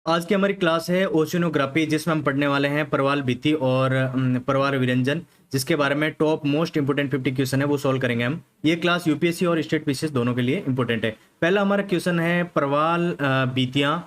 आज की हमारी क्लास है ओशिनोग्राफी, जिसमें हम पढ़ने वाले हैं परवाल भित्ति और परवाल विरंजन, जिसके बारे में टॉप मोस्ट इंपोर्टेंट 50 क्वेश्चन है वो सॉल्व करेंगे हम। ये क्लास यूपीएससी और स्टेट पीसीएस दोनों के लिए इंपॉर्टेंट है। पहला हमारा क्वेश्चन है परवाल भित्तियां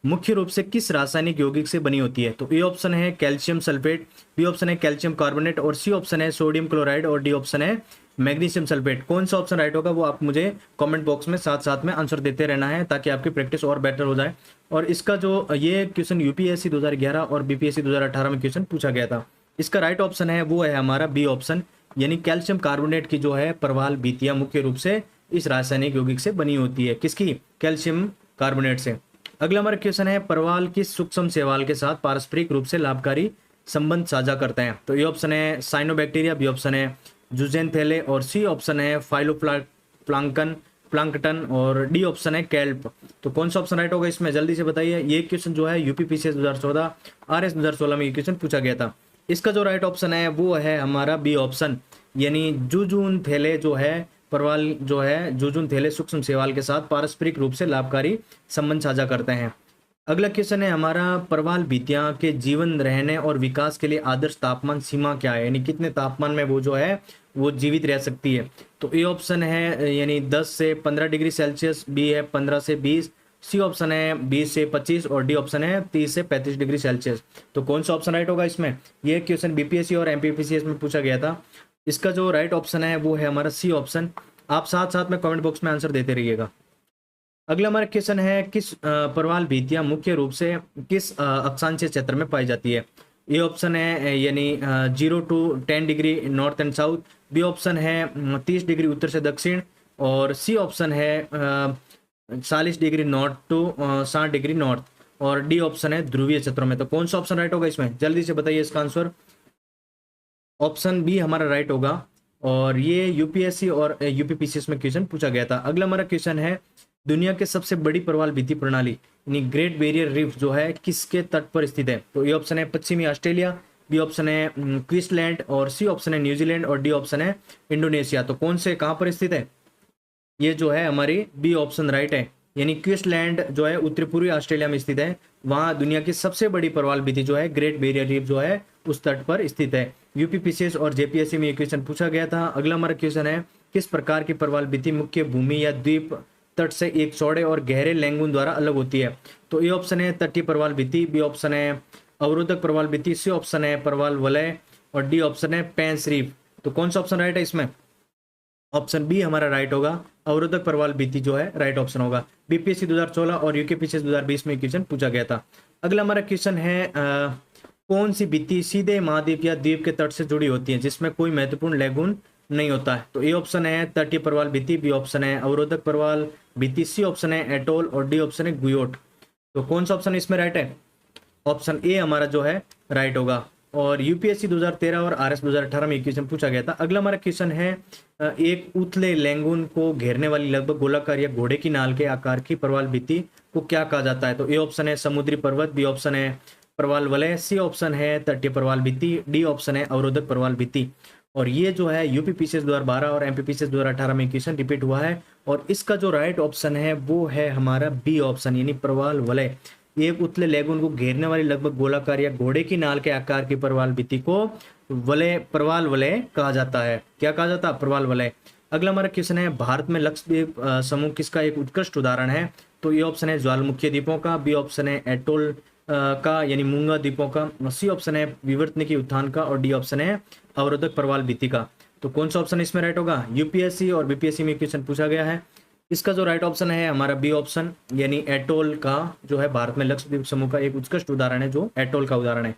मुख्य रूप से किस रासायनिक यौगिक से बनी होती है। तो ए ऑप्शन है कैल्शियम सल्फेट, बी ऑप्शन है कैल्शियम कार्बोनेट और सी ऑप्शन है सोडियम क्लोराइड और डी ऑप्शन है मैग्नीशियम सल्फेट। कौन सा ऑप्शन राइट होगा वो आप मुझे कमेंट बॉक्स में साथ साथ में आंसर देते रहना है, ताकि आपकी प्रैक्टिस और बेटर हो जाए। और इसका जो ये क्वेश्चन यूपीएससी 2011 और बीपीएससी 2018 में क्वेश्चन पूछा गया था। इसका राइट ऑप्शन है वो है हमारा बी ऑप्शन, यानी कैल्शियम कार्बोनेट की जो है परवाल भित्तियां मुख्य रूप से इस रासायनिक यौगिक से बनी होती है। किसकी? कैल्शियम कार्बोनेट से। अगला हमारा क्वेश्चन है परवाल किस सूक्ष्म शैवाल के साथ पारस्परिक रूप से लाभकारी संबंध साझा करते हैं। तो ये ऑप्शन है साइनोबैक्टीरिया, बी ऑप्शन है जुजेनथेले और सी ऑप्शन है प्लांकटन और डी ऑप्शन है कैल्प। तो कौन सा ऑप्शन राइट होगा इसमें जल्दी से बताइए। ये क्वेश्चन जो है यूपीपीसीएस 2014 आरएस 2016 में ये क्वेश्चन पूछा गया था। इसका जो राइट ऑप्शन है वो है हमारा बी ऑप्शन, यानी जुजुनथेले जो है परवाल जो है जुजुनथेले सूक्ष्म शैवाल के साथ पारस्परिक रूप से लाभकारी संबंध साझा करते हैं। अगला क्वेश्चन है हमारा परवाल भित्तियां के जीवन रहने और विकास के लिए आदर्श तापमान सीमा क्या है, यानी कितने तापमान में वो जो है वो जीवित रह सकती है। तो ए ऑप्शन है यानी 10 से 15 डिग्री सेल्सियस, बी है 15 से 20, सी ऑप्शन है 20 से 25 और डी ऑप्शन है 30 से 35 डिग्री सेल्सियस। तो कौन सा ऑप्शन राइट होगा इसमें। ये क्वेश्चन बीपीएससी और एमपीपीसीएस में पूछा गया था। इसका जो राइट ऑप्शन है वो है हमारा सी ऑप्शन। आप साथ साथ में कमेंट बॉक्स में आंसर देते रहिएगा। अगला हमारा क्वेश्चन है किस परवाल भित्तियां मुख्य रूप से किस अक्षांशीय क्षेत्र में पाई जाती है। ए ऑप्शन है यानी 0 to 10 degree north and south, B option है 30 डिग्री उत्तर से दक्षिण और सी ऑप्शन है 40 डिग्री नॉर्थ टू 60 डिग्री नॉर्थ और डी ऑप्शन है ध्रुवीय क्षेत्रों में। तो कौन सा ऑप्शन राइट होगा इसमें जल्दी से बताइए इसका आंसर। ऑप्शन बी हमारा राइट होगा और ये यूपीएससी और यूपीपीसीएस में क्वेश्चन पूछा गया था। अगला हमारा क्वेश्चन है दुनिया के सबसे बड़ी परवाल भित्ति प्रणाली यानी ग्रेट बैरियर रीफ जो है किसके तट पर स्थित है। तो ये ऑप्शन है पश्चिमी ऑस्ट्रेलिया, बी ऑप्शन है क्वींसलैंड और सी ऑप्शन है न्यूजीलैंड और डी ऑप्शन है इंडोनेशिया। तो कौन से कहां पर स्थित है। ये जो है हमारी बी ऑप्शन राइट है, यानी क्वींसलैंड जो है उत्तरी पूर्वी ऑस्ट्रेलिया में स्थित है। वहां दुनिया की सबसे बड़ी परवाल भित्ति जो है ग्रेट बैरियर रीफ जो है उस तट पर स्थित है। यूपीपीसीएस और जेपीएससी में ये क्वेश्चन पूछा गया था। अगला हमारा क्वेश्चन है किस प्रकार की परवाल भित्ति मुख्य भूमि या द्वीप तट से एक चौड़े और गहरे लैंगून द्वारा अलग होती है। तो ए ऑप्शन है तटीय परवाल भित्ति, बी ऑप्शन है अवरोधक परवाल भित्ति, सी ऑप्शन है परवाल वलय और डी ऑप्शन है पेंस रीफ। तो कौन सा ऑप्शन राइट है इसमें। ऑप्शन बी हमारा राइट होगा, अवरोधक परवाल भित्ति जो है राइट ऑप्शन होगा। बीपीएससी 2016 और यूकेपीसीएस 2020 में क्वेश्चन पूछा गया था। अगला हमारा क्वेश्चन है कौन सी भित्ति सीधे महाद्वीप या द्वीप के तट से जुड़ी होती है जिसमें कोई महत्वपूर्ण लैगून नहीं होता है। तो ए ऑप्शन है तटीय परवाल भित्ति, बी ऑप्शन है अवरोधक परवाल भित्ति, सी ऑप्शन है एटोल और डी ऑप्शन है गुयोट। तो कौन सा ऑप्शन इसमें राइट है। ऑप्शन ए हमारा जो है राइट होगा और यूपीएससी 2013 और आरएस 2018 में क्वेश्चन पूछा गया था। अगला हमारा क्वेश्चन है एक उथले लैंगून को घेरने वाली लगभग गोलाकार या घोड़े की नाल के आकार की परवाल भित्ति को क्या कहा जाता है। तो ए ऑप्शन है समुद्री पर्वत, बी ऑप्शन है परवाल वलय, सी ऑप्शन है तटीय परवाल भित्ति, डी ऑप्शन है अवरोधक परवाल भित्ति। और ये जो है यूपीपीसीएस 2012 और एमपीपीसीएस 2018 में क्वेश्चन रिपीट हुआ है और इसका जो राइट ऑप्शन है वो है हमारा बी ऑप्शन, यानी परवाल वलय। एक उतले लैगून को घेरने वाली लगभग गोलाकार या घोड़े की नाल के आकार की परवाल भित्ति को वलय परवाल वलय कहा जाता है। क्या कहा जाता है, परवाल वलय। अगला हमारा क्वेश्चन है भारत में लक्षद्वीप समूह किसका एक उत्कृष्ट उदाहरण है। तो ये ऑप्शन है ज्वालामुखी द्वीपों का, बी ऑप्शन है एटोल का यानी मूंगा द्वीपों का, सी ऑप्शन है विवर्तनिकी उत्थान का और डी ऑप्शन है अवरोधक परवाल भित्ति का। तो कौन सा ऑप्शन इसमें राइट होगा। यूपीएससी और बीपीएससी में क्वेश्चन पूछा गया है। इसका जो राइट ऑप्शन है हमारा बी ऑप्शन, यानी एटोल का जो है भारत में लक्षद्वीप समूह का एक उत्कृष्ट उदाहरण है जो एटोल का उदाहरण है।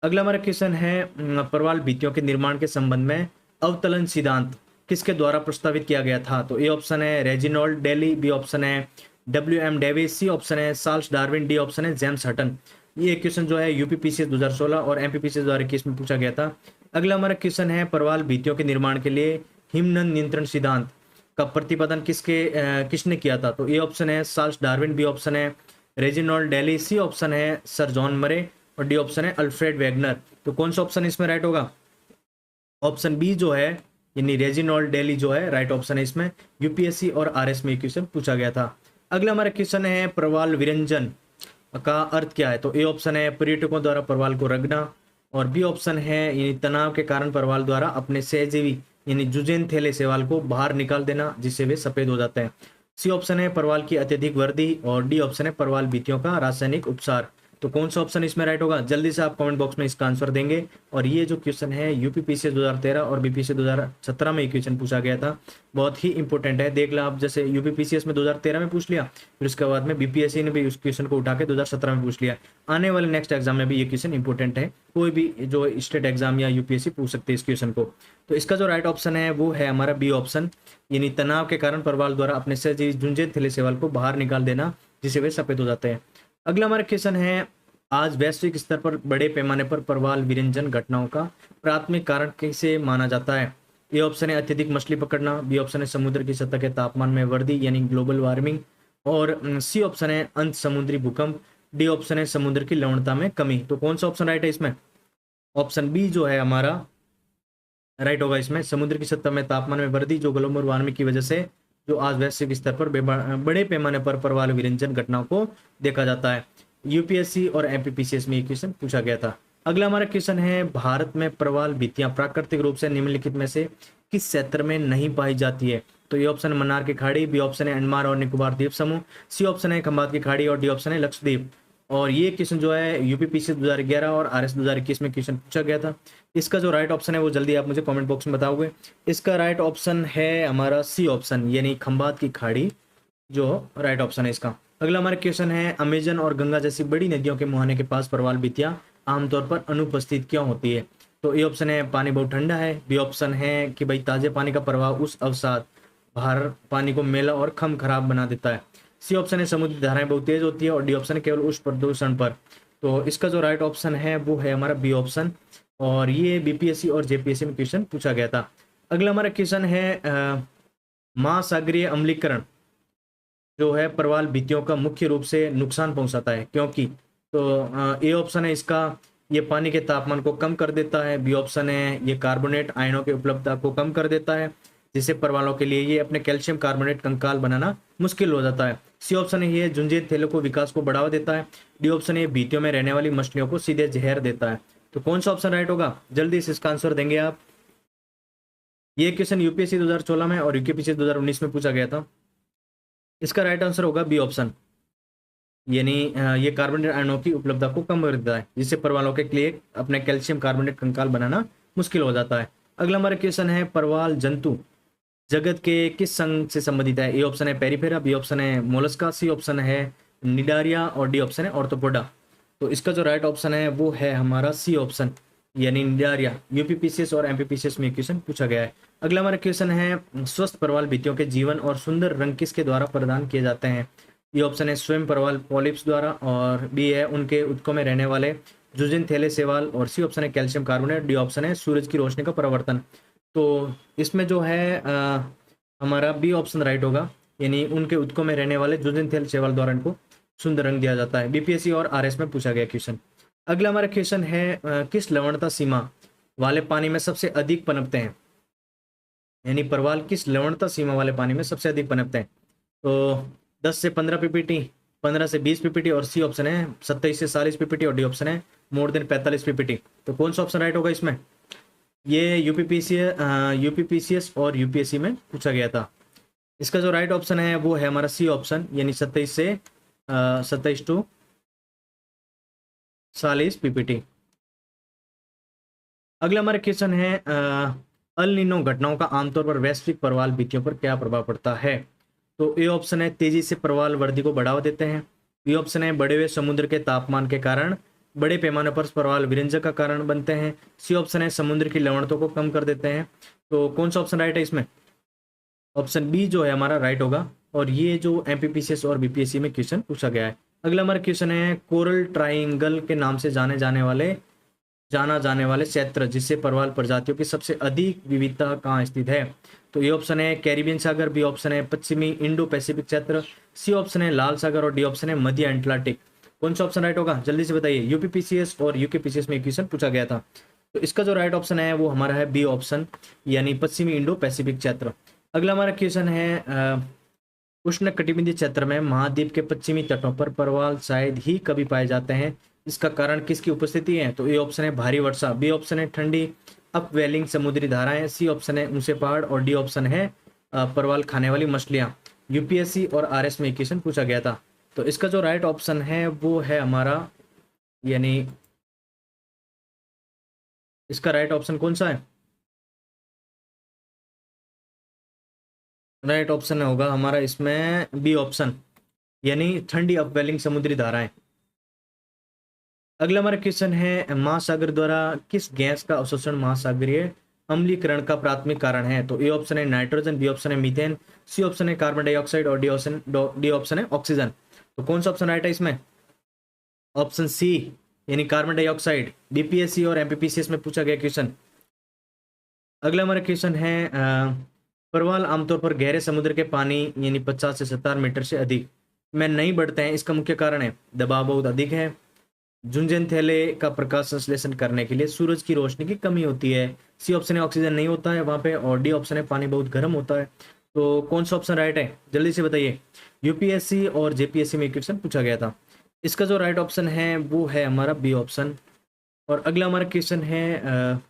अगला हमारा क्वेश्चन है परवाल भित्तियों के निर्माण के संबंध में अवतलन सिद्धांत किसके द्वारा प्रस्तावित किया गया था। तो ए ऑप्शन है रेजिनॉल्ड डेली, बी ऑप्शन है WM डेविस, सी ऑप्शन है चार्ल्स डार्विन, डी ऑप्शन है जेम्स हटन। ये क्वेश्चन जो है यूपीपीसीएस 2016 और एमपीपीसीएस 2021 में पूछा गया था। अगला हमारा क्वेश्चन है परवाल भित्तियों के निर्माण के लिए हिमनद नियंत्रण सिद्धांत का प्रतिपादन किसने किया था। तो ए ऑप्शन है चार्ल्स डार्विन, बी ऑप्शन है रेजिनॉल्ड डेली, सी ऑप्शन है सर जॉन मरे और डी ऑप्शन है अल्फ्रेड वैगनर। तो कौन सा ऑप्शन इसमें राइट होगा। ऑप्शन बी जो है यानी रेजिनॉल्ड डेली जो है राइट ऑप्शन है इसमें। यूपीएससी और आरएस में क्वेश्चन पूछा गया था। अगला हमारा क्वेश्चन है परवाल विरंजन का अर्थ क्या है? तो ए ऑप्शन है पर्यटकों द्वारा प्रवाल को रगड़ना, और बी ऑप्शन है यानी तनाव के कारण प्रवाल द्वारा अपने सहजीवी यानी जुजेन थैले शैवाल को बाहर निकाल देना जिससे वे सफेद हो जाते हैं। सी ऑप्शन है प्रवाल की अत्यधिक वृद्धि, और डी ऑप्शन है प्रवाल भित्तियों का रासायनिक उपचार। तो कौन सा ऑप्शन इसमें राइट होगा? जल्दी से आप कमेंट बॉक्स में इसका आंसर देंगे। और ये जो क्वेश्चन है यूपीपीसीएस 2013 और बीपीएससी 2017 में क्वेश्चन पूछा गया था, बहुत ही इंपॉर्टेंट है। देख लो आप, जैसे यूपीपीसीएस में 2013 में पूछ लिया, फिर उसके बाद में बीपीएससी ने भी उस क्वेश्चन को उठा के 2017 में पूछ लिया। आने वाले नेक्स्ट एग्जाम में भी ये क्वेश्चन इंपॉर्टेंट है, कोई भी जो स्टेट एग्जाम या यूपीएससी पूछ सकते हैं इस क्वेश्चन को। तो इसका जो राइट ऑप्शन है वो है हमारा बी ऑप्शन, यानी तनाव के कारण प्रवाल द्वारा अपने सहजीवी झुंझे थैले शैवाल को बाहर निकाल देना जिससे वे सफेद हो जाते हैं। अगला हमारा क्वेश्चन है, आज वैश्विक स्तर पर बड़े पैमाने पर प्रवाल विरंजन घटनाओं का प्राथमिक कारण कैसे माना जाता है? ए ऑप्शन है अत्यधिक मछली पकड़ना, बी ऑप्शन है समुद्र की सतह के तापमान में वृद्धि यानी ग्लोबल वार्मिंग, और सी ऑप्शन है अंत समुद्री भूकंप, डी ऑप्शन है समुद्र की लवणता में कमी। तो कौन सा ऑप्शन राइट है इसमें? ऑप्शन बी जो है हमारा राइट होगा इसमें, समुद्र की सतह में तापमान में वृद्धि जो ग्लोबल वार्मिंग की वजह से जो आज वैश्विक स्तर पर बड़े पैमाने पर प्रवाल विरंजन घटनाओं को देखा जाता है। यूपीएससी और एमपीपीसीएस में ये क्वेश्चन पूछा गया था। अगला हमारा क्वेश्चन है, भारत में प्रवाल भित्तियां प्राकृतिक रूप से निम्नलिखित में से किस क्षेत्र में नहीं पाई जाती है? तो ये ऑप्शन है मन्नार की खाड़ी, बी ऑप्शन है अंडमान और निकोबार द्वीप समूह, सी ऑप्शन है खंबात की खाड़ी, और डी ऑप्शन है लक्षद्वीप। और ये क्वेश्चन जो है यूपीपीसी 2011 और आरएस 2021 में क्वेश्चन पूछा गया था। इसका जो राइट ऑप्शन है वो जल्दी आप मुझे कमेंट बॉक्स में बताओगे। इसका राइट ऑप्शन है हमारा सी ऑप्शन, यानी खंबात की खाड़ी जो राइट ऑप्शन है इसका। अगला हमारा क्वेश्चन है, अमेजन और गंगा जैसी बड़ी नदियों के मुहाने के पास प्रवाल भित्तियां आमतौर पर अनुपस्थित क्यों होती है? तो ए ऑप्शन है पानी बहुत ठंडा है, बी ऑप्शन है कि भाई ताजे पानी का प्रवाह उस अवसाद बाहर पानी को मेला और खम खराब बना देता है, सी ऑप्शन है समुद्री धाराएं बहुत तेज होती है, और डी ऑप्शन है केवल उस प्रदूषण पर। तो इसका जो राइट ऑप्शन है वो है हमारा बी ऑप्शन, और ये बीपीएससी और जेपीएससी में क्वेश्चन पूछा गया था। अगला हमारा क्वेश्चन है, महासागरीय अम्लीकरण जो है प्रवाल भित्तियों का मुख्य रूप से नुकसान पहुंचाता है क्योंकि? तो ए ऑप्शन है इसका, ये पानी के तापमान को कम कर देता है, बी ऑप्शन है ये कार्बोनेट आयनों की उपलब्धता को कम कर देता है जिससे प्रवालों के लिए ये अपने कैल्शियम कार्बोनेट कंकाल बनाना मुश्किल हो जाता है, सी ऑप्शन है ये झुंझे थैलों को विकास को बढ़ावा देता है, डी ऑप्शन है भित्तियों में रहने वाली मछलियों को सीधे जहर देता है। तो कौन सा ऑप्शन राइट होगा? जल्दी से इसका आंसर देंगे आप। ये क्वेश्चन यूपीएससी 2016 में और यूपीएससी 2019 में पूछा गया था। इसका राइट आंसर होगा बी ऑप्शन, यानी ये कार्बोनेट आयनों की उपलब्धता को कम कर देता है जिससे प्रवालों के लिए अपने कैल्शियम कार्बोनेट कंकाल बनाना मुश्किल हो जाता है। अगला हमारा क्वेश्चन है, प्रवाल जंतु जगत के किस संघ से संबंधित है? ए ऑप्शन है पेरिफेरा, बी ऑप्शन है मोलस्का, सी ऑप्शन है निडारिया, और डी ऑप्शन है ऑर्थोपोडा। तो इसका जो राइट ऑप्शन है वो है हमारा सी ऑप्शन, यानी निडारिया। यूपीपीसीएस और एमपीपीसीएस में क्वेश्चन पूछा गया है। अगला हमारा क्वेश्चन है, स्वस्थ प्रवाल भित्तियों के जीवन और सुंदर रंग किसके द्वारा प्रदान किए जाते हैं? ये ऑप्शन है स्वयं प्रवाल पॉलिप्स द्वारा, और बी है उनके उत्कों में रहने वाले जुजिन थैले शैवाल, और सी ऑप्शन है कैल्शियम कार्बोनेट, डी ऑप्शन है सूरज की रोशनी का परिवर्तन। तो इसमें जो है हमारा बी ऑप्शन राइट होगा, यानी उनके उत्कों में रहने वाले जुजिन थैले शैवाल द्वारा इनको सुंदर रंग दिया जाता है। बीपीएससी और आरएस में पूछा गया क्वेश्चन। अगला हमारा क्वेश्चन है, किस लवणता सीमा वाले पानी में सबसे अधिक पनपते हैं? यानी प्रवाल किस लवणता सीमा वाले पानी में सबसे अधिक पनपते हैं? तो 10 से 15 पीपीटी, 15 से 20 पीपीटी, और सी ऑप्शन है 27 से 40 पीपीटी, और डी ऑप्शन है मोर देन 45 पीपीटी। तो कौन सा ऑप्शन राइट होगा इसमें? ये यूपीपीसीएस और यूपीएससी में पूछा गया था। इसका जो राइट ऑप्शन है वो है हमारा सी ऑप्शन, यानी 27 टू 40 पीपीटी। अगला हमारा क्वेश्चन है, अल नीनो घटनाओं का आमतौर पर वैश्विक प्रवाल भित्तियों पर क्या प्रभाव पड़ता है? तो ए ऑप्शन है तेजी से प्रवाल वृद्धि को बढ़ावा देते हैं, बी ऑप्शन है बढ़े हुए समुद्र के तापमान के कारण बड़े पैमाने पर प्रवाल विरंजन का कारण बनते हैं, सी ऑप्शन है समुद्र की लवणता को कम कर देते हैं। तो कौन सा ऑप्शन राइट है इसमें? ऑप्शन बी जो है हमारा राइट होगा, और ये जो एमपीपीसीएस और बीपीएससी में क्वेश्चन पूछा गया है। अगला हमारा क्वेश्चन है, कोरल ट्राइंगल के नाम से जाना जाने वाले क्षेत्र जिससे प्रवाल प्रजातियों की सबसे अधिक विविधता कहाँ स्थित है? तो ये ऑप्शन है कैरिबियन सागर, बी ऑप्शन है पश्चिमी इंडो पैसिफिक क्षेत्र, सी ऑप्शन है लाल सागर, और डी ऑप्शन है मध्य अटलांटिक। कौन सा ऑप्शन राइट होगा? जल्दी से बताइए। यूपीपीसीएस और यूकेपीसीएस में क्वेश्चन पूछा गया था। तो इसका जो राइट ऑप्शन है वो हमारा है बी ऑप्शन, यानी पश्चिमी इंडो पैसिफिक क्षेत्र। अगला हमारा क्वेश्चन है, उष्ण कटिबंधीय क्षेत्र में महाद्वीप के पश्चिमी तटों पर परवाल शायद ही कभी पाए जाते हैं। इसका कारण किसकी उपस्थिति है? तो ए ऑप्शन है भारी वर्षा, बी ऑप्शन है ठंडी अपवेलिंग समुद्री धाराएं, सी ऑप्शन है ऊंचे पहाड़ और डी ऑप्शन है परवाल खाने वाली मछलियां। यूपीएससी और आरएस में क्वेश्चन पूछा गया था। तो इसका जो राइट ऑप्शन है वो है हमारा, यानी इसका राइट ऑप्शन कौन सा है? राइट ऑप्शन होगा हमारा इसमें बी ऑप्शन, यानी ठंडी अपवेलिंग समुद्री धाराएं। अगला हमारा क्वेश्चन है महासागर द्वारा किस गैस का अवशोषण महासागरीय अम्लीकरण का प्राथमिक कारण है? तो ए ऑप्शन है नाइट्रोजन, बी ऑप्शन है मीथेन, सी ऑप्शन है कार्बन डाइऑक्साइड और डी ऑप्शन है ऑक्सीजन। तो कौन सा ऑप्शन राइट है इसमें? ऑप्शन सी, यानी कार्बन डाइऑक्साइड। बीपीएससी और एमपीपीसीएस में पूछा गया क्वेश्चन। अगला हमारा क्वेश्चन है परवाल आमतौर पर गहरे समुद्र के पानी यानी 50 से 70 मीटर से अधिक में नहीं बढ़ते हैं। इसका मुख्य कारण है दबाव बहुत अधिक है, झुंझुन थैले का प्रकाश संश्लेषण करने के लिए सूरज की रोशनी की कमी होती है, सी ऑप्शन है ऑक्सीजन नहीं होता है वहां पे, और डी ऑप्शन है पानी बहुत गर्म होता है। तो कौन सा ऑप्शन राइट है जल्दी से बताइए। यूपीएससी और जेपीएससी में क्वेश्चन पूछा गया था। इसका जो राइट ऑप्शन है वो है हमारा बी ऑप्शन। और अगला हमारा क्वेश्चन है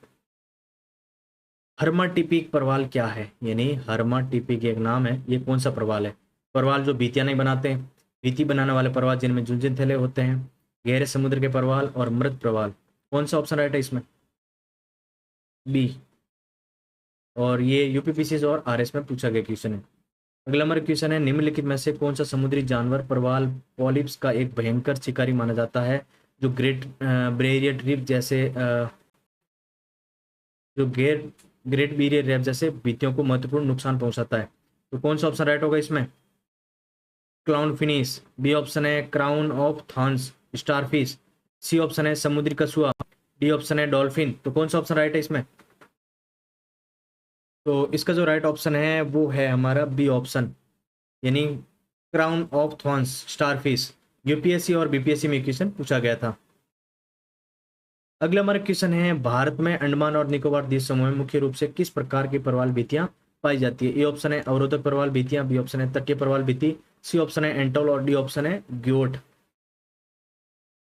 हर्माटिपिक परवाल क्या है? यानी हर्माटिपिक एक नाम है, ये कौन सा परवाल है? परवाल जो भीतियां नहीं बनाते, भीति बनाने वाले परवाल जिनमें झुंझुन थैले होते हैं, गहरे समुद्र के परवाल और मृत परवाल। कौन सा ऑप्शन राइट है इसमें? बी। और ये यूपीपीसीएस और आरएस में पूछा गया क्वेश्चन है। अगला हमारा क्वेश्चन है निम्नलिखित में से कौन सा समुद्री जानवर परवाल पॉलिप्स का एक भयंकर शिकारी माना जाता है, जो ग्रेट बैरियर रीफ जैसे जो ग्रेट बैरियर रीफ जैसे भित्तियों को महत्वपूर्ण नुकसान पहुंचाता है? तो कौन सा ऑप्शन राइट होगा इसमें? क्लाउन फिनिश, बी ऑप्शन है crown of thorns starfish, C option है समुद्री कछुआ, डी ऑप्शन है डॉल्फिन। तो कौन सा ऑप्शन राइट है इसमें? तो इसका जो राइट ऑप्शन है वो है हमारा बी ऑप्शन, यानी crown of thorns starfish. UPSC और बीपीएससी में क्वेश्चन पूछा गया था। अगला हमारा क्वेश्चन है भारत में अंडमान और निकोबार द्वीप समूह में मुख्य रूप से किस प्रकार की परवाल भित्तियां पाई जाती है? ए ऑप्शन है अवरोधक परवाल भित्तियां, बी ऑप्शन है तटीय परवाल भित्ति, सी ऑप्शन है एंटोल और डी ऑप्शन है ग्योट।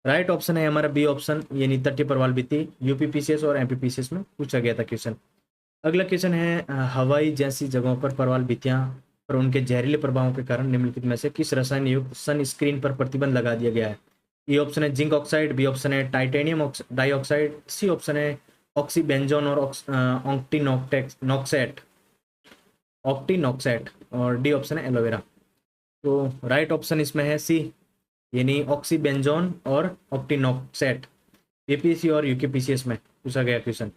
राइट ऑप्शन है हमारा बी ऑप्शन, यानी तटीय परवाल भित्ति। यूपीपीसीएस और एमपीपीसीएस में पूछा गया था क्वेश्चन। अगला क्वेश्चन है हवाई जैसी जगहों पर परवाल भित्तियां पर उनके जहरीले प्रभावों के कारण निम्नलिखित में से किस रसायन युक्त सन स्क्रीन पर प्रतिबंध लगा दिया गया है? ए ऑप्शन है जिंक ऑक्साइड, बी ऑप्शन है टाइटेनियम डाइऑक्साइड, सी ऑप्शन है ऑक्सीबेंजोन और ऑक्टीनॉक्सेट और डी ऑप्शन है एलोवेरा। तो राइट ऑप्शन इसमें है सी, यानी ऑक्सीबेंजोन और ऑक्टीनॉक्सेट। बीपीएससी और यूकेपीसीएस में पूछा गया क्वेश्चन।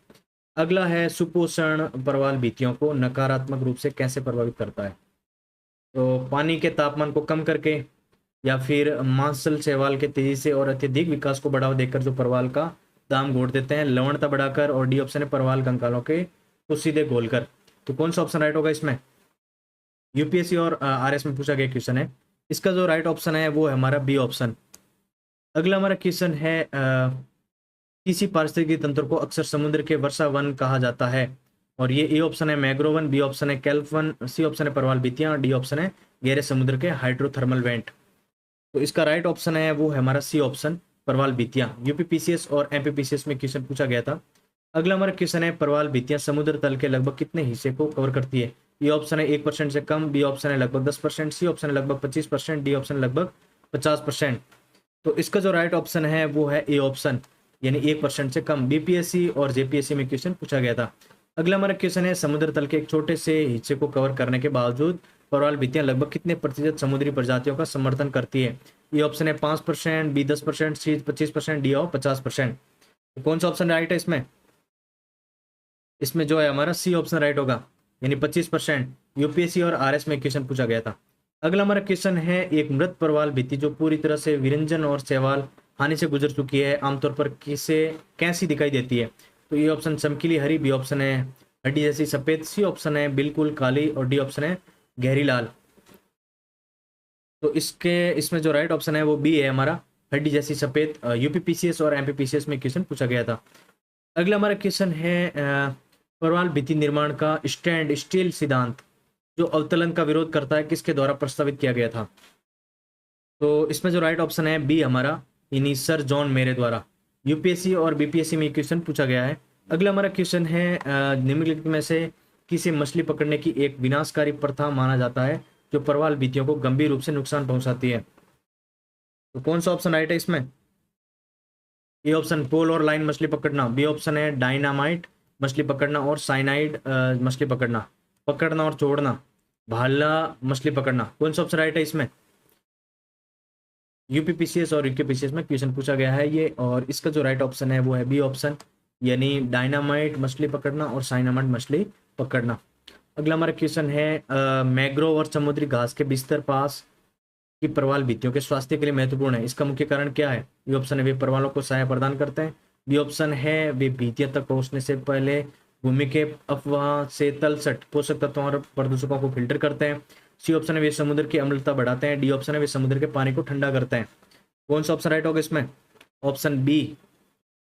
अगला है सुपोषण परवाल भित्तियों को नकारात्मक रूप से कैसे प्रभावित करता है? तो पानी के तापमान को कम करके, या फिर मांसल शैवाल के तेजी से और अत्यधिक विकास को बढ़ावा देकर जो परवाल का दाम घोट देते हैं, लवणता बढ़ाकर, और डी ऑप्शन है परवाल कंकालों के को सीधे घोलकर। तो कौन सा ऑप्शन राइट होगा इसमें? यूपीएससी और आरएस में पूछा गया क्वेश्चन है। इसका जो राइट ऑप्शन है वो है हमारा बी ऑप्शन। अगला हमारा क्वेश्चन है किसी पारिस्थितिकी तंत्र को अक्सर समुद्र के वर्षा वन कहा जाता है? और ये ए ऑप्शन है मैग्रोव वन, बी ऑप्शन है केल्प वन, सी ऑप्शन है परवाल भित्तियां और डी ऑप्शन है गहरे समुद्र के हाइड्रोथर्मल वेंट। तो इसका राइट ऑप्शन है वो है हमारा सी ऑप्शन, परवाल भित्तियां। यूपीपीसीएस और एमपीपीसीएस में क्वेश्चन पूछा गया था। अगला हमारा क्वेश्चन है परवाल भित्तियां समुद्र तल के लगभग कितने हिस्से को कवर करती है? ये ऑप्शन है 1% से कम, बी ऑप्शन है लगभग 10%, सी ऑप्शन है लगभग 25%, डी ऑप्शन लगभग 50%। तो इसका जो राइट ऑप्शन है वो है ए ऑप्शन, यानी 1% से कम। बीपीएससी और जेपीएससी में क्वेश्चन पूछा गया था। अगला हमारा क्वेश्चन है समुद्र तल के एक छोटे से हिस्से को कवर करने के बावजूद परवाल भित्तियां लगभग कितने प्रतिशत समुद्री प्रजातियों का समर्थन करती है? ये ऑप्शन है 5%, बी 10%, सी 25%, डी और 50%। तो कौन सा ऑप्शन राइट है इसमें? इसमें जो है हमारा सी ऑप्शन राइट होगा, यानी 25%। यूपीएससी और आरएस में क्वेश्चन पूछा गया था। अगला हमारा क्वेश्चन है एक मृत परवाल भित्ति जो पूरी तरह से विरंजन और शैवाल हानि से गुजर चुकी है आमतौर पर कैसी दिखाई देती है? तो ये ऑप्शन चमकीली हरी, बी ऑप्शन है हड्डी जैसी सफेद, सी ऑप्शन है बिल्कुल काली और डी ऑप्शन है गहरी लाल। तो इसमें जो राइट ऑप्शन है वो बी है हमारा, हड्डी जैसी सफेद। यूपीपीसीएस और एमपीपीसीएस में क्वेश्चन पूछा गया था। अगला हमारा क्वेश्चन है परवाल भित्ति निर्माण का स्टैंड स्टील सिद्धांत जो अवतलन का विरोध करता है किसके द्वारा प्रस्तावित किया गया था? तो इसमें जो राइट ऑप्शन है बी हमारा, यानी सर जॉन मेरे द्वारा। यूपीएससी और बीपीएससी में क्वेश्चन पूछा गया है। अगला हमारा क्वेश्चन है निम्नलिखित में से किसे मछली पकड़ने की एक विनाशकारी प्रथा माना जाता है जो प्रवाल भित्तियों को गंभीर रूप से नुकसान पहुंचाती है? तो कौन सा ऑप्शन राइट है इसमें? ए ऑप्शन पोल और लाइन मछली पकड़ना, बी ऑप्शन है डायनामाइट मछली पकड़ना और साइनाइड मछली पकड़ना, पकड़ना और छोड़ना, भाला मछली पकड़ना। कौन सा ऑप्शन राइट है इसमें? यूपीपीसीएस और यूकेपीसीएस में क्वेश्चन पूछा गया है ये, और इसका जो राइट ऑप्शन है वो है बी ऑप्शन, यानी डायनामाइट मछली पकड़ना और साइनामाइट मछली पकड़ना। अगला हमारा क्वेश्चन है मैंग्रोव और समुद्री घास के बिस्तर पास की प्रवाल भित्तियों के स्वास्थ्य के लिए महत्वपूर्ण है, इसका मुख्य कारण क्या है? ये ऑप्शन है वे प्रवालों को सहायता प्रदान करते हैं, बी ऑप्शन है वे भित्तियों तक पहुंचने से पहले भूमि के अफवाह से तलछट पोषक तत्वों और प्रदूषकों को फिल्टर करते हैं, सी ऑप्शन है वे समुद्र की अम्लता बढ़ाते हैं, डी ऑप्शन है वे समुद्र के पानी को ठंडा करते हैं। कौन सा ऑप्शन राइट होगा इसमें? ऑप्शन बी,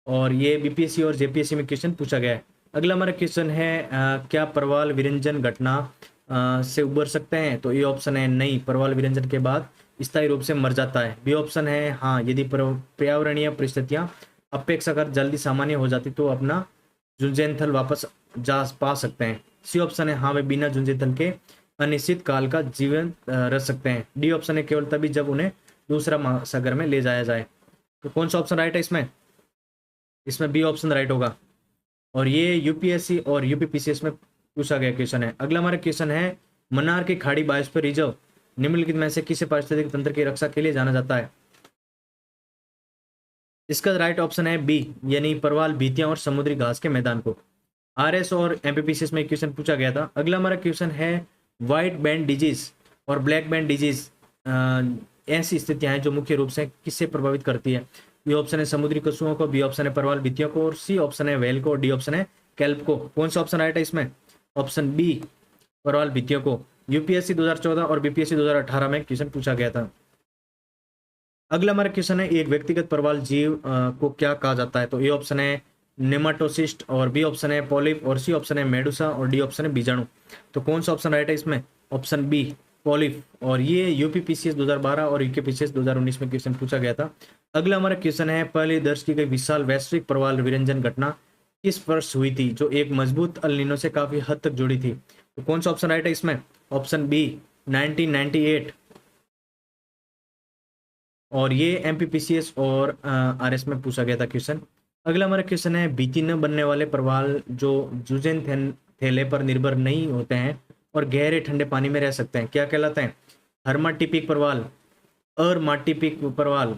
और ये बीपीएससी और जेपीएससी में क्वेश्चन पूछा गया है। अगला हमारा क्वेश्चन है क्या प्रवाल विरंजन घटना से उबर सकते हैं? तो ये ऑप्शन है नहीं, प्रवाल विरंजन के बाद स्थायी रूप से मर जाता है। बी ऑप्शन है हाँ, यदि पर्यावरणीय परिस्थितियां अपेक्षाकृत जल्दी सामान्य हो जाती तो अपना झुंझेनथल वापस जा पा सकते हैं। सी ऑप्शन है हाँ, वे बिना झुंझेनथल के अनिश्चित काल का जीवन रह सकते हैं। डी ऑप्शन है केवल तभी जब उन्हें दूसरा महासागर में ले जाया जाए। तो कौन सा ऑप्शन राइट है इसमें? इसमें बी ऑप्शन राइट होगा, और ये यूपीएससी और यूपीपीसीएस में पूछा गया क्वेश्चन है। अगला हमारा क्वेश्चन है मन्नार की खाड़ी बायोस्फीयर रिजर्व निम्नलिखित में से किसी पारिस्थितिक तंत्र की रक्षा के लिए जाना जाता है? इसका राइट ऑप्शन है बी, यानी प्रवाल भित्तियां और समुद्री घास के मैदान को। आरएस और एमपीपीसीएस में क्वेश्चन पूछा गया था। अगला हमारा क्वेश्चन है व्हाइट बैंड डिजीज और ब्लैक बैंड डिजीज ऐसी स्थितियां हैं जो मुख्य रूप से किससे प्रभावित करती है? ये ऑप्शन है समुद्री कछुओं को, बी ऑप्शन है प्रवाल भित्तियों को, और सी ऑप्शन है व्हेल को, और डी ऑप्शन है कैल्प को। कौन सा ऑप्शन राइट है इसमें? ऑप्शन बी, प्रवाल भित्तियों को। यूपीएससी 2014 और बीपीएससी 2018 में क्वेश्चन पूछा गया था। अगला हमारा क्वेश्चन है एक व्यक्तिगत प्रवाल जीव को क्या कहा जाता है? तो ए ऑप्शन है नेमाटोसिस्ट, और बी ऑप्शन है पॉलिप, और सी ऑप्शन है मेडुसा, और डी ऑप्शन है बीजाणु। तो कौन सा ऑप्शन राइट है इसमें? ऑप्शन बी, पॉलिप, और ये यूपीपीसीएस 2012 और यूकेपीसीएस 2019 में क्वेश्चन पूछा गया था। अगला हमारा क्वेश्चन है पहले दर्ज की गई विशाल वैश्विक प्रवाल विरंजन घटना किस वर्ष हुई थी जो एक मजबूत अल नीनो से काफी हद तक जुड़ी थी? तो कौन सा ऑप्शन राइट है इसमें? ऑप्शन बी, 1998, और ये एमपीपीसीएस और आरएस में पूछा गया था क्वेश्चन। अगला हमारा क्वेश्चन है भित्ति न बनने वाले प्रवाल जो जुजेन थैले पर निर्भर नहीं होते हैं और गहरे ठंडे पानी में रह सकते हैं, क्या कहलाते हैं? हर्माटिपिक प्रवाल, अरमाटिपिक प्रवाल,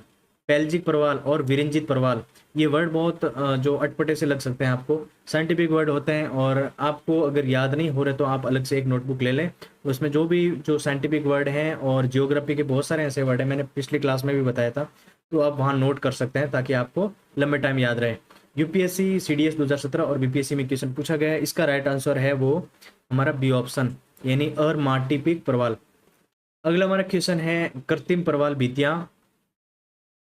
पेल्जिक प्रवाल और विरंजित प्रवाल। ये वर्ड बहुत जो अटपटे से लग सकते हैं आपको, साइंटिफिक वर्ड होते हैं, और आपको अगर याद नहीं हो रहे तो आप अलग से एक नोटबुक ले लें, उसमें जो भी जो साइंटिफिक वर्ड हैं और जियोग्राफी के बहुत सारे ऐसे वर्ड हैं, मैंने पिछली क्लास में भी बताया था, तो आप वहाँ नोट कर सकते हैं ताकि आपको लंबे टाइम याद रहे। यूपीएससी सीडीएस 2017 और बीपीएससी में क्वेश्चन पूछा गया है, इसका राइट आंसर है वो हमारा बी ऑप्शन, यानी अरमाटिपिक प्रवाल। अगला हमारा क्वेश्चन है कृत्रिम प्रवाल भित्तियां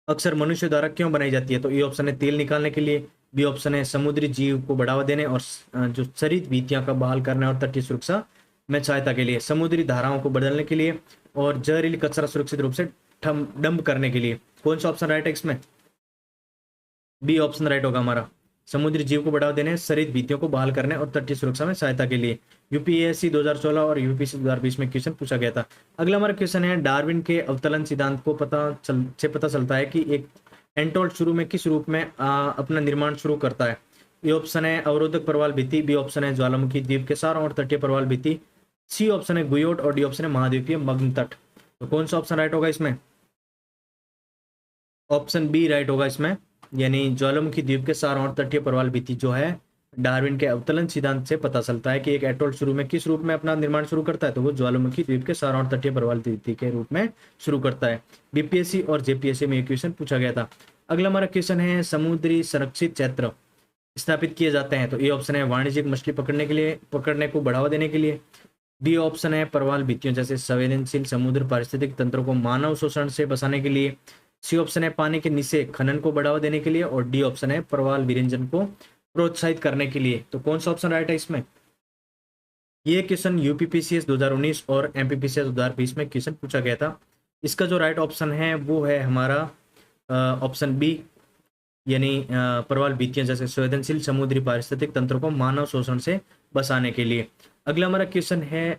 अक्सर मनुष्य द्वारा क्यों बनाई जाती है? तो ये ऑप्शन है तेल निकालने के लिए, बी ऑप्शन है समुद्री जीव को बढ़ावा देने और जो शरीर भित्तियां का बहाल करने और तटीय सुरक्षा में सहायता के लिए, समुद्री धाराओं को बदलने के लिए, और जहरीली कचरा सुरक्षित रूप से डंप करने के लिए। कौन सा ऑप्शन राइट है इसमें? बी ऑप्शन राइट होगा हमारा, समुद्री जीव को बढ़ावा देने, शरीर भित्तियों को बहाल करने और तटीय सुरक्षा में सहायता के लिए। यूपीएससी 2016 और यूपीएससी 2020 में क्वेश्चन पूछा गया था। अगला हमारा क्वेश्चन है डार्विन के अवतलन सिद्धांत को पता चलता है कि एक एंटोल्ट शुरू में किस रूप में अपना निर्माण शुरू करता है? ये ऑप्शन है अवरोधक प्रवाल भित्ति, बी ऑप्शन है ज्वालामुखी द्वीप के सार और तटीय प्रवाल भित्ति, सी ऑप्शन है गुयोट, और डी ऑप्शन है महाद्वीपीय मग्न तट। तो कौन सा ऑप्शन राइट होगा इसमें? ऑप्शन बी राइट होगा इसमें, यानी ज्वालामुखी द्वीप के सार और तटीय प्रवाल भित्ति जो है डार्विन के अवतलन सिद्धांत से पता चलता है कि एक एटोल शुरू में किस रूप में अपना निर्माण शुरू करता है, तो वो ज्वालामुखी द्वीप के सार और तटीय प्रवाल भित्ति के रूप में शुरू करता है। बीपीएससी और जेपीएससी में ये क्वेश्चन पूछा गया था। अगला हमारा क्वेश्चन है समुद्री संरक्षित क्षेत्र स्थापित किए जाते हैं, तो ये ऑप्शन है वाणिज्यिक मछली पकड़ने को बढ़ावा देने के लिए, बी ऑप्शन है प्रवाल भित्तियों जैसे संवेदनशील समुद्र पारिस्थितिक तंत्रों को मानव शोषण से बचाने के लिए, सी ऑप्शन है पानी के नीचे खनन को बढ़ावा देने के लिए, और डी ऑप्शन है प्रवाल विरंजन को प्रोत्साहित करने के लिए। तो कौन सा ऑप्शन राइट है इसमें? ये क्वेश्चन यूपीपीसीएस 2019 और एमपीपीसीएस 2020 में क्वेश्चन पूछा गया था। इसका जो राइट ऑप्शन है वो है हमारा ऑप्शन बी, यानी प्रवाल भित्तियां जैसे संवेदनशील समुद्री पारिस्थितिक तंत्रों को मानव शोषण से बचाने के लिए। अगला हमारा क्वेश्चन है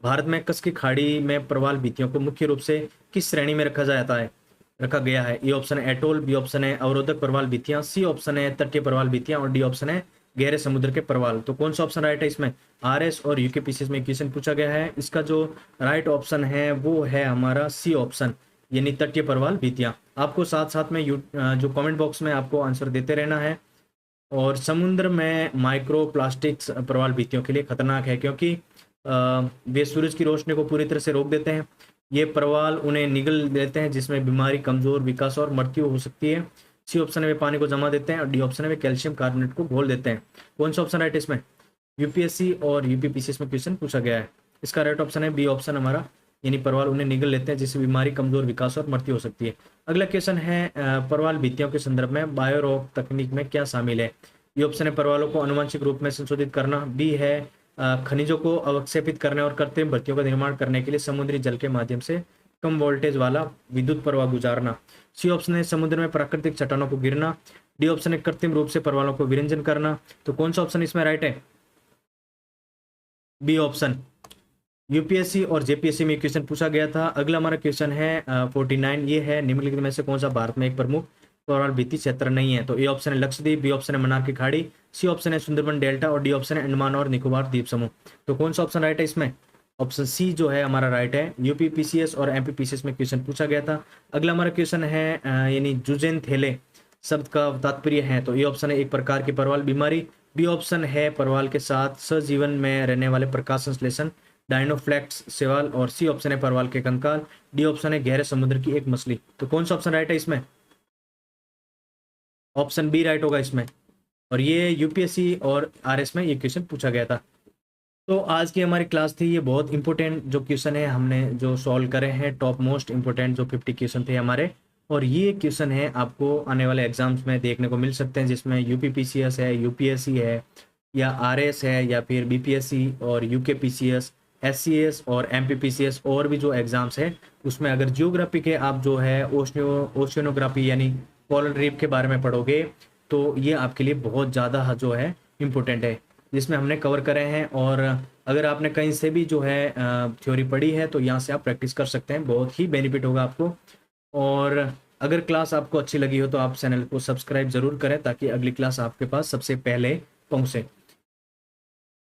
भारत में कच्छ की खाड़ी में प्रवाल भित्तियों को मुख्य रूप से किस श्रेणी में रखा गया है। ए ऑप्शन है एटोल, बी ऑप्शन है अवरोधक प्रवाल भित्तियां, सी ऑप्शन है तटीय प्रवाल भित्तियां और डी ऑप्शन है गहरे समुद्र के प्रवाल। तो कौन सा ऑप्शन राइट है इसमें? आरएस और यूकेपीसीएस में क्वेश्चन पूछा गया है। इसका जो राइट ऑप्शन है वो है हमारा सी ऑप्शन, यानी तटीय प्रवाल भित्तियां। आपको साथ साथ में जो कमेंट बॉक्स में आपको आंसर देते रहना है। और समुद्र में माइक्रो प्लास्टिक्स प्रवाल भित्तियों के लिए खतरनाक है, क्योंकि वे सूरज की रोशनी को पूरी तरह से रोक देते हैं। ये प्रवाल उन्हें निगल देते हैं, जिसमें बीमारी, कमजोर विकास और मृत्यु हो सकती है। सी ऑप्शन है वे पानी को जमा देते हैं और डी ऑप्शन है वे कैल्शियम कार्बोनेट को घोल देते हैं। कौन सा ऑप्शन राइट है इसमें? यूपीएससी और यूपीपीसीएस में क्वेश्चन पूछा गया है। इसका राइट ऑप्शन है बी ऑप्शन हमारा, यानी प्रवाल उन्हें निगल लेते हैं, जिससे बीमारी, कमजोर विकास और मृत्यु हो सकती है। अगला क्वेश्चन है प्रवाल भित्तियों के संदर्भ में बायोरॉक तकनीक में क्या शामिल है। ये ऑप्शन है प्रवालों को अनुवांशिक रूप में संशोधित करना, बी है खनिजों को अवक्षेपित करने और कृत्रिम भट्टियों का निर्माण करने के लिए समुद्री जल के माध्यम से कम वोल्टेज वाला विद्युत प्रवाह गुजारना, सी ऑप्शन है समुद्र में प्राकृतिक चट्टानों को गिरना, डी ऑप्शन है कृत्रिम रूप से प्रवालों को विरंजन करना। तो कौन सा ऑप्शन इसमें राइट है? B option. यूपीएससी और जेपीएससी में क्वेश्चन पूछा गया था। अगला हमारा क्वेश्चन है 49, ये है निम्नलिखित में से कौन सा भारत में एक प्रमुख प्रवाल भित्ति क्षेत्र नहीं है। तो ए ऑप्शन है लक्षद्वीप, बी ऑप्शन है मन्नार की खाड़ी, सी ऑप्शन है सुंदरबन डेल्टा और डी ऑप्शन है अंडमान और निकोबार द्वीप समूह। तो कौन सा ऑप्शन राइट है इसमें? ऑप्शन सी जो है हमारा राइट है। यूपीपीसीएस और एमपीपीसीएस में क्वेश्चन पूछा गया था। अगला हमारा क्वेश्चन है यानी जुजेन थेले शब्द का तात्पर्य है। तो ये ऑप्शन है एक प्रकार की प्रवाल बीमारी, बी ऑप्शन है प्रवाल के साथ सहजीवन में रहने वाले प्रकाश संश्लेषण डायनोफ्लेक्स सेवाल और सी ऑप्शन है प्रवाल के कंकाल, डी ऑप्शन है गहरे समुद्र की एक मछली। तो कौन सा ऑप्शन राइट है इसमें? ऑप्शन बी राइट होगा इसमें। और ये यूपीएससी और आरएस में ये क्वेश्चन पूछा गया था। तो आज की हमारी क्लास थी, ये बहुत इंपॉर्टेंट जो क्वेश्चन है हमने जो सॉल्व करे हैं, टॉप मोस्ट इंपॉर्टेंट जो 50 क्वेश्चन थे हमारे। और ये क्वेश्चन है आपको आने वाले एग्जाम्स में देखने को मिल सकते हैं, जिसमें यूपीपीसीएस है, यूपीएससी है, या आरएस है, या फिर बीपीएससी और यूकेपीसीएस, एससीएस और एमपीपीसीएस और भी जो एग्जाम्स है उसमें अगर जियोग्राफी के आप जो है ओशियनोग्राफी यानी कोरल रीफ के बारे में पढ़ोगे तो ये आपके लिए बहुत ज़्यादा जो है इम्पोर्टेंट है, जिसमें हमने कवर करे हैं। और अगर आपने कहीं से भी जो है थ्योरी पढ़ी है तो यहाँ से आप प्रैक्टिस कर सकते हैं, बहुत ही बेनिफिट होगा आपको। और अगर क्लास आपको अच्छी लगी हो तो आप चैनल को सब्सक्राइब जरूर करें, ताकि अगली क्लास आपके पास सबसे पहले पहुँचे।